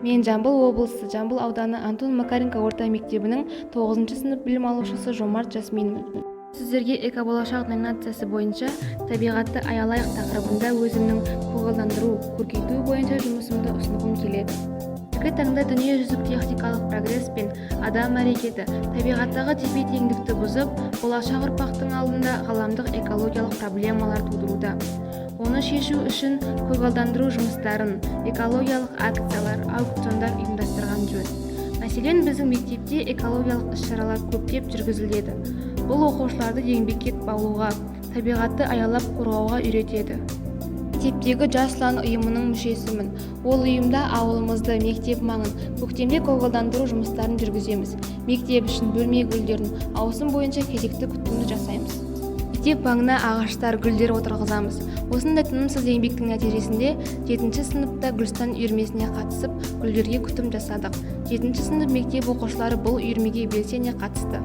Мен Жамбыл облысы Жамбыл ауданы Антон Макаренко орта мектебінің 9 сынып білім алушысы Жомарт Жасминмін. Сіздерге «Эко-болашақ» номинациясы бойынша табиғатты аялайық тақырыбында өзімнің көгалдандыру, көркейту бойынша жұмысымды ұсынғым келеді. Қазіргі таңда дүниежүзілік техникалық прогресс пен адам әрекеті табиғаттағы тепе-теңдікті бұзып, болашақ ұрпақтың алдында ғаламдық экологиялық проблемалар тудыруда. Оны шешу үшін көгалдандыру жұмыстарын, экологиялық акциялар, аукциондар ұйымдастырған жөн. Мәселен, біздің мектепте экологиялық іс-шаралар көптеп жүргізіледі. Бұл оқушыларды еңбекке баулуға, табиғатты аялап қорғауға үйретеді. Мектептегі Жас ұлан ұйымының мүшесімін. Ол ұйымда ауылымызды, мектеп маңын, көктемде көгалдандыру жұмыстарын жүргіземіз. Мектеп үшін бөлме гүлдерін, ауысым бойынша кезекті күтімді жасаймыз. Мектеп маңына ағаштар, гүлдер отырғызамыз. Осындай тынымсыз еңбектің нәтижесінде 7 сыныпта Гүлстан үйірмесіне қатысып, гүлдерге күтім жасадық. 7 сынып мектеп оқушылары бұл үйірмеге белсене қатысты.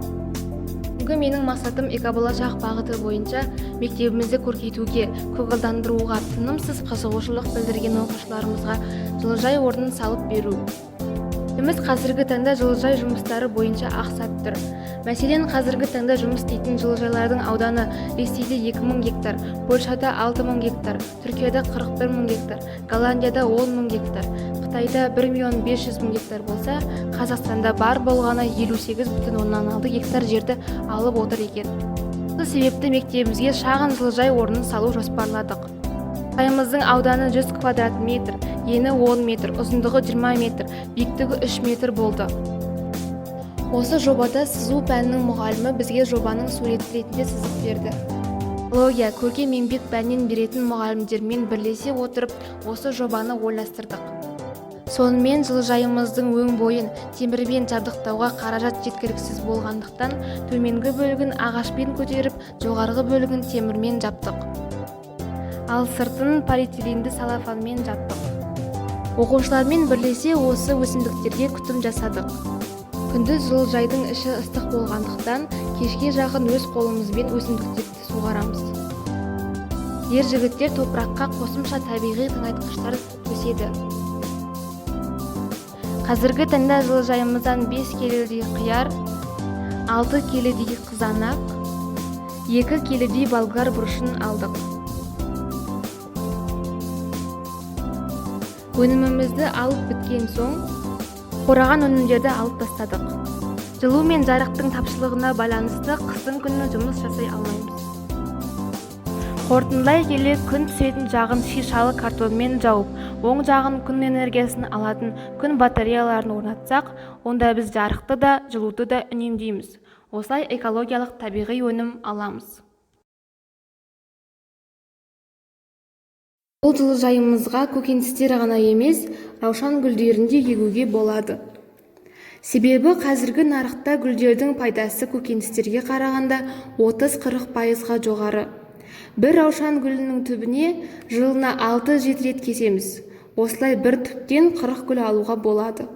Бүгін менің мақсатым «Эко-болашақ» бағыты бойынша мектебімізді көркейтуге, көгалдандыруға тынымсыз қызығушылық білдірген оқушыларымызға жылыжай орнын салып беру. Біз қазіргі таңда жылыжай жұмыстары бойынша ақсап тұр. Мәселен, қазіргі таңда жұмыс істейтін жылыжайлардың ауданы Ресейде 2000 гектар, Польшада 6000 гектар, Түркияда 41000 гектар, Голландияда 10000 гектар, Қытайда 1,5 миллион гектар болса, Қазақстанда бар болғаны 58,6 гектар жерді алып отыр екен. Бұл себепті мектебімізге шағын жылыжай орнын салу жоспарладық. Жылыжайымыздың ауданы 100 квадрат метр, ені 10 метр, ұзындығы 20 метр, биіктігі 3 метр болды. Осы жобада сызу пәнінің мұғалімі бізге жобаның суреті ретінде сызып берді. Экология, көркем еңбек пәнінен беретін мұғалімдермен бірлесе отырып, осы жобаны ойластырдық. Сонымен жылыжайымыздың өн бойын темірмен жабдықтауға қаражат жеткіліксіз болғандықтан, төменгі бөлігін ағашпен көтеріп, жоғарғы бөлігін темірмен жаптық. Ал сыртын полиэтиленді салафанмен жаптық. Оқушылармен бірлесе осы өсімдіктерге күтім жасадық. Күндіз жылыжайдың іші ыстық болғандықтан, кешке жақын өз қолымызбен өсімдіктерді суғарамыз. Жігіттер топыраққа қосымша табиғи тыңайтқыштар төседі. Қазіргі таңда жылыжайымыздан 5 келідей қияр, 6 келідей қызанақ, 2 келідей болгар бұрышын алдық. Өнімімізді алып біткен соң, қораған өнімдерді алып тастадық. Жылу мен жарықтың тапшылығына байланысты қыстың күні жұмыс жасай алмаймыз. Қорытындылай келе күн түсетін жағын шишалы картонмен жауып, оң жағын күн энергиясын алатын күн батареяларын орнатсақ, онда біз жарықты да, жылуды да үнемдейміз. Осылай экологиялық табиғи өнім аламыз. Бұл жылыжайымызға көкөністер ғана емес, раушан гүлдерін де егуге болады. Себебі қазіргі нарықта гүлдердің пайдасы көкөністерге қарағанда 30-40% жоғары. Бір раушан гүлінің түбіне жылына 6-7 рет кесеміз. Осылай бір түптен 40 гүл алуға болады.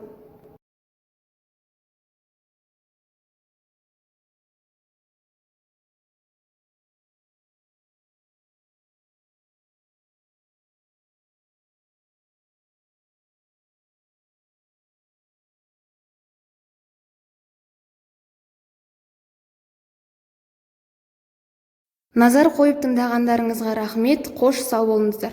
Назар қойып тыңдағандарыңызға рахмет, қош сау болыңыздар.